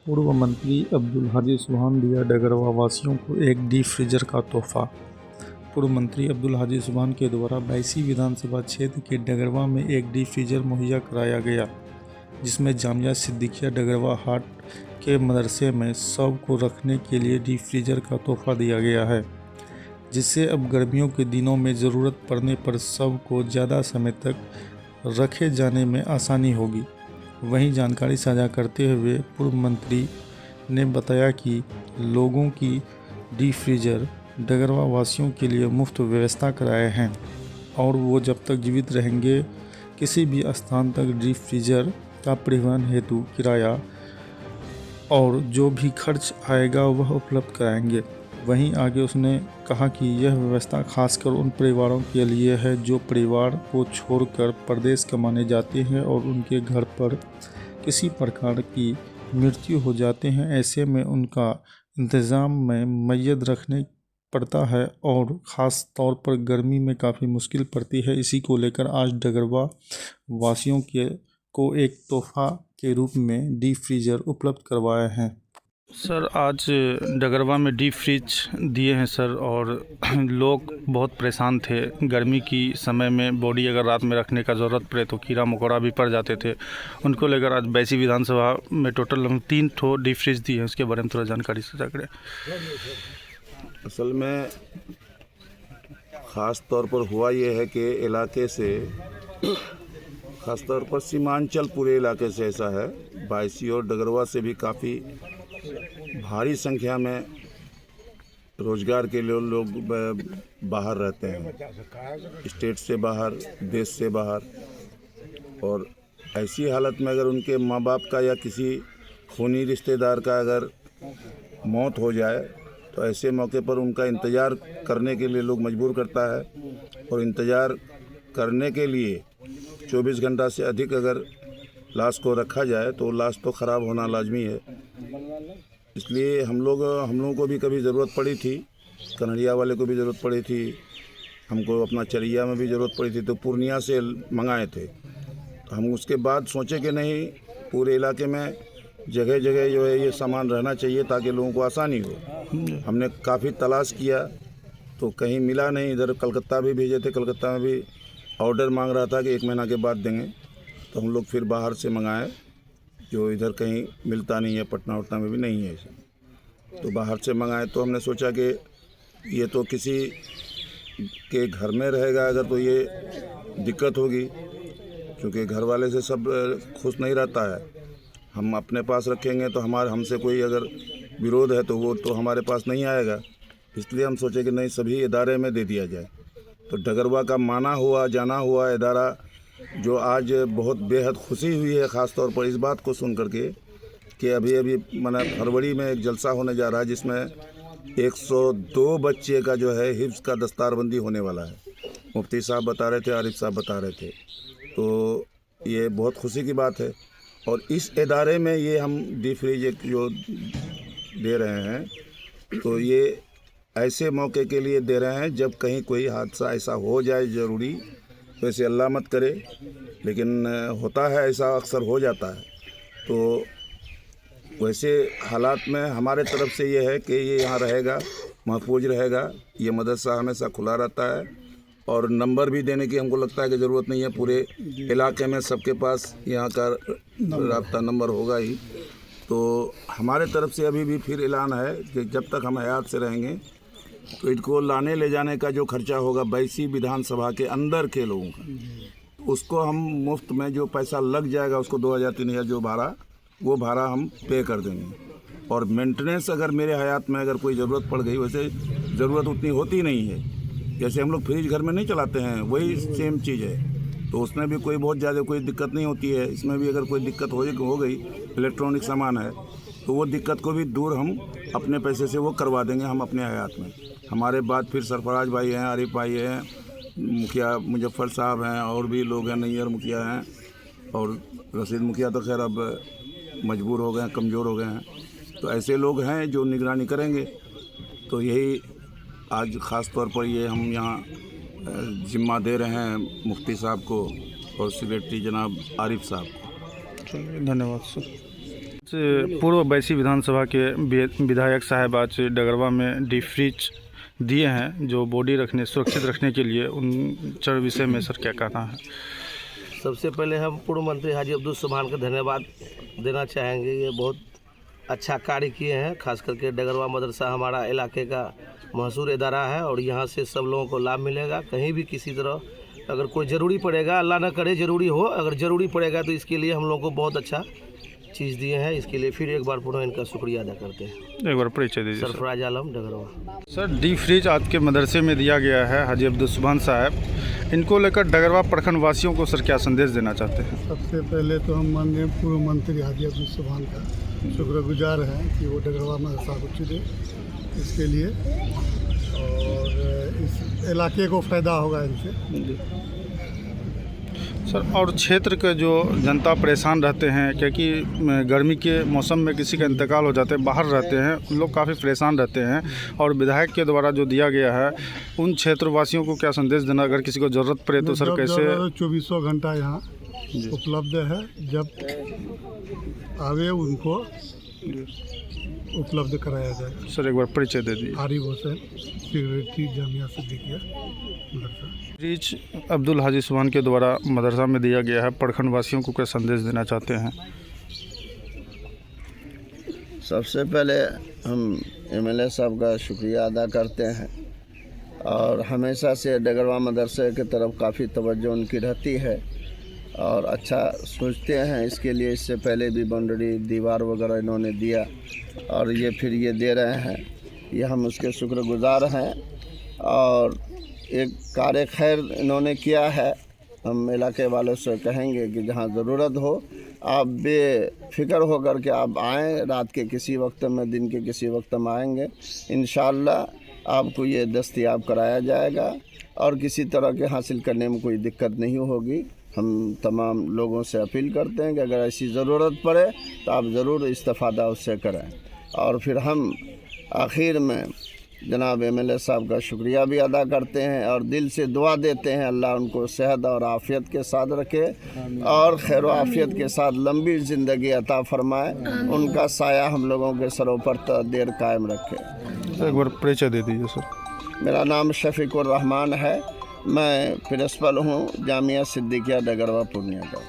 पूर्व मंत्री अब्दुल हाजी सुबहान दिया डगरवा वासियों को एक डीप फ्रीजर का तोहफा। पूर्व मंत्री अब्दुल हाजी सुबहान के द्वारा बायसी विधानसभा क्षेत्र के डगरवा में एक डीप फ्रीजर मुहैया कराया गया, जिसमें जामिया सिद्दीकिया डगरवा हाट के मदरसे में शव को रखने के लिए डीप फ्रीजर का तोहफा दिया गया है, जिससे अब गर्मियों के दिनों में ज़रूरत पड़ने पर शव को ज़्यादा समय तक रखे जाने में आसानी होगी। वहीं जानकारी साझा करते हुए पूर्व मंत्री ने बताया कि लोगों की डीप फ्रीजर डगरवा वासियों के लिए मुफ्त व्यवस्था कराए हैं और वो जब तक जीवित रहेंगे किसी भी स्थान तक डीप फ्रीजर का परिवहन हेतु किराया और जो भी खर्च आएगा वह उपलब्ध कराएंगे। वहीं आगे उसने कहा कि यह व्यवस्था खासकर उन परिवारों के लिए है जो परिवार को छोड़कर परदेश कमाने जाते हैं और उनके घर पर किसी प्रकार की मृत्यु हो जाते हैं। ऐसे में उनका इंतज़ाम में मैयत रखने पड़ता है और ख़ास तौर पर गर्मी में काफ़ी मुश्किल पड़ती है। इसी को लेकर आज डगरवा वासियों को एक तोहफा के रूप में डीप फ्रीजर उपलब्ध करवाए हैं। सर, आज डगरवा में डीप फ्रिज दिए हैं सर, और लोग बहुत परेशान थे। गर्मी की समय में बॉडी अगर रात में रखने का ज़रूरत पड़े तो कीड़ा मकोड़ा भी पड़ जाते थे। उनको लेकर आज बैसी विधानसभा में टोटल हम 3 ठो डीप फ्रिज दिए हैं। उसके बारे में थोड़ा जानकारी साझा करें। असल में ख़ास तौर पर हुआ ये है कि इलाके से ख़ास तौर पर सीमांचल पूरे इलाके से ऐसा है, बायसी और डगरवा से भी काफ़ी भारी संख्या में रोज़गार के लिए लोग बाहर रहते हैं, स्टेट से बाहर, देश से बाहर। और ऐसी हालत में अगर उनके माँ बाप का या किसी खूनी रिश्तेदार का अगर मौत हो जाए तो ऐसे मौके पर उनका इंतज़ार करने के लिए लोग मजबूर करता है, और इंतज़ार करने के लिए 24 घंटा से अधिक अगर लाश को रखा जाए तो लाश तो ख़राब होना लाजमी है। इसलिए हम लोगों को भी कभी ज़रूरत पड़ी थी, कन्हैया वाले को भी ज़रूरत पड़ी थी, हमको अपना चरिया में भी ज़रूरत पड़ी थी, तो पूर्णिया से मंगाए थे। तो हम उसके बाद सोचे कि नहीं, पूरे इलाके में जगह जगह जो है ये सामान रहना चाहिए ताकि लोगों को आसानी हो। हमने काफ़ी तलाश किया तो कहीं मिला नहीं। इधर कलकत्ता भी भेजे थे, कलकत्ता में भी ऑर्डर मांग रहा था कि 1 महीना के बाद देंगे, तो हम लोग फिर बाहर से मंगाए, जो इधर कहीं मिलता नहीं है, पटना वटना में भी नहीं है ऐसा। तो बाहर से मंगाए तो हमने सोचा कि ये तो किसी के घर में रहेगा अगर तो ये दिक्कत होगी, क्योंकि घर वाले से सब खुश नहीं रहता है। हम अपने पास रखेंगे तो हमसे कोई अगर विरोध है तो वो तो हमारे पास नहीं आएगा। इसलिए हम सोचे कि नहीं, सभी इदारे में दे दिया जाए। तो डगरवा का माना हुआ जाना हुआ इदारा जो आज बहुत बेहद खुशी हुई है, ख़ास तौर पर इस बात को सुन करके कि अभी माना फरवरी में एक जलसा होने जा रहा है जिसमें 102 बच्चे का जो है हिफ्ज़ का दस्तारबंदी होने वाला है। मुफ्ती साहब बता रहे थे, आरिफ साहब बता रहे थे, तो ये बहुत खुशी की बात है। और इस इदारे में ये हम डीप फ्रीज एक जो दे रहे हैं, तो ये ऐसे मौके के लिए दे रहे हैं जब कहीं कोई हादसा ऐसा हो जाए ज़रूरी, वैसे अल्लाह मत करे, लेकिन होता है, ऐसा अक्सर हो जाता है। तो वैसे हालात में हमारे तरफ से ये है कि ये यहाँ रहेगा, महफूज रहेगा। ये मदरसा हमेशा खुला रहता है और नंबर भी देने की हमको लगता है कि ज़रूरत नहीं है। पूरे इलाके में सबके पास यहाँ का राब्ता नंबर होगा ही। तो हमारे तरफ से अभी भी फिर ऐलान है कि जब तक हम हयात से रहेंगे तो इनको लाने ले जाने का जो खर्चा होगा बैसी विधानसभा के अंदर के लोगों का, उसको हम मुफ्त में जो पैसा लग जाएगा उसको 2000-3000 जो भाड़ा, वो भाड़ा हम पे कर देंगे। और मेंटेनेंस अगर मेरे हयात में अगर कोई ज़रूरत पड़ गई, वैसे ज़रूरत उतनी होती नहीं है। जैसे हम लोग फ्रिज घर में नहीं चलाते हैं, वही सेम चीज़ है, तो उसमें भी कोई बहुत ज़्यादा कोई दिक्कत नहीं होती है। इसमें भी अगर कोई दिक्कत हो गई, इलेक्ट्रॉनिक सामान है, तो वो दिक्कत को भी दूर हम अपने पैसे से वो करवा देंगे हम अपने हयात में। हमारे बाद फिर सरफराज भाई हैं, आरिफ भाई हैं, मुखिया मुजफ्फर साहब हैं, और भी लोग हैं, नैयर मुखिया हैं, और रशीद मुखिया तो खैर अब मजबूर हो गए हैं, कमज़ोर हो गए हैं। तो ऐसे लोग हैं जो निगरानी करेंगे। तो यही आज ख़ास तौर पर ये हम यहाँ ज़िम्मा दे रहे हैं मुफ्ती साहब को और सेक्रेटरी जनाब आरिफ साहब को। चलिए, धन्यवाद सर। पूर्व बैसी विधानसभा के विधायक साहब आज डगरवा में डीप फ्रिज दिए हैं जो बॉडी रखने सुरक्षित रखने के लिए, उन चर विषय में सर क्या कहना है? सबसे पहले हम पूर्व मंत्री हाजी अब्दुल सुभान का धन्यवाद देना चाहेंगे। ये बहुत अच्छा कार्य किए हैं। खास करके डगरवा मदरसा हमारा इलाके का मशहूर इदारा है और यहाँ से सब लोगों को लाभ मिलेगा। कहीं भी किसी तरह अगर कोई ज़रूरी पड़ेगा, अल्लाह ना करे ज़रूरी हो, अगर ज़रूरी पड़ेगा तो इसके लिए हम लोगों को बहुत अच्छा चीज़ दिए हैं। इसके लिए फिर एक बार पुनः इनका शुक्रिया अदा करते हैं। एक बार परिचय दीजिए। Sarfaraz Alam, Dagarwa. Sir, deep fridge आज के मदरसे में दिया गया है हाजी अब्दुल सुभान साहब, इनको लेकर डगरवा प्रखंड वासियों को सर क्या संदेश देना चाहते हैं? सबसे पहले तो हम माननीय पूर्व मंत्री हाजी अब्दुल सुभान का शुक्रगुजार हैं कि वो डगरवा मदरसा को चुने इसके लिए, और इस इलाके को फ़ायदा होगा इनसे। सर, और क्षेत्र के जो जनता परेशान रहते हैं क्योंकि गर्मी के मौसम में किसी का इंतकाल हो जाता है, बाहर रहते हैं, उन लोग काफ़ी परेशान रहते हैं, और विधायक के द्वारा जो दिया गया है उन क्षेत्रवासियों को क्या संदेश देना, अगर किसी को ज़रूरत पड़े तो सर कैसे? 24 घंटा यहाँ उपलब्ध है, जब आवे उनको उपलब्ध कराया जाए। सर, एक बार परिचय दे दीजिए। आरिफ हुसैन, सेक्रेटरी जामिया सिद्दीकिया मदरसा। फ्रिज अब्दुल हाजी सुभान के द्वारा मदरसा में दिया गया है, प्रखंड वासियों को क्या संदेश देना चाहते हैं? सबसे पहले हम एमएलए साहब का शुक्रिया अदा करते हैं, और हमेशा से डगरवा मदरसे की तरफ काफ़ी तवज्जो उनकी रहती है और अच्छा सोचते हैं। इसके लिए इससे पहले भी बाउंड्री दीवार वगैरह इन्होंने दिया और ये फिर ये दे रहे हैं, ये हम उसके शुक्रगुजार हैं। और एक कार्य खैर इन्होंने किया है, हम इलाके वालों से कहेंगे कि जहाँ ज़रूरत हो आप बेफिक्र होकर के आप आएँ, रात के किसी वक्त में, दिन के किसी वक्त में आएंगे, इंशाअल्लाह आपको ये दस्तयाब कराया जाएगा और किसी तरह के हासिल करने में कोई दिक्कत नहीं होगी। हम तमाम लोगों से अपील करते हैं कि अगर ऐसी ज़रूरत पड़े तो आप ज़रूर इस्तेफ़ादा उससे करें। और फिर हम आखिर में जनाब एमएलए साहब का शुक्रिया भी अदा करते हैं और दिल से दुआ देते हैं अल्लाह उनको सेहत और आफ़ियत के साथ रखे और खैर आफ़ियत के साथ लंबी ज़िंदगी अता फरमाए, उनका साया हम लोगों के सरों पर देर कायम रखे। एक बार परिचय दे दीजिए सर। मेरा नाम शफीकुर रहमान है, मैं प्रिंसिपल हूँ जामिया सिद्दीकिया डगरवा पूर्णिया का।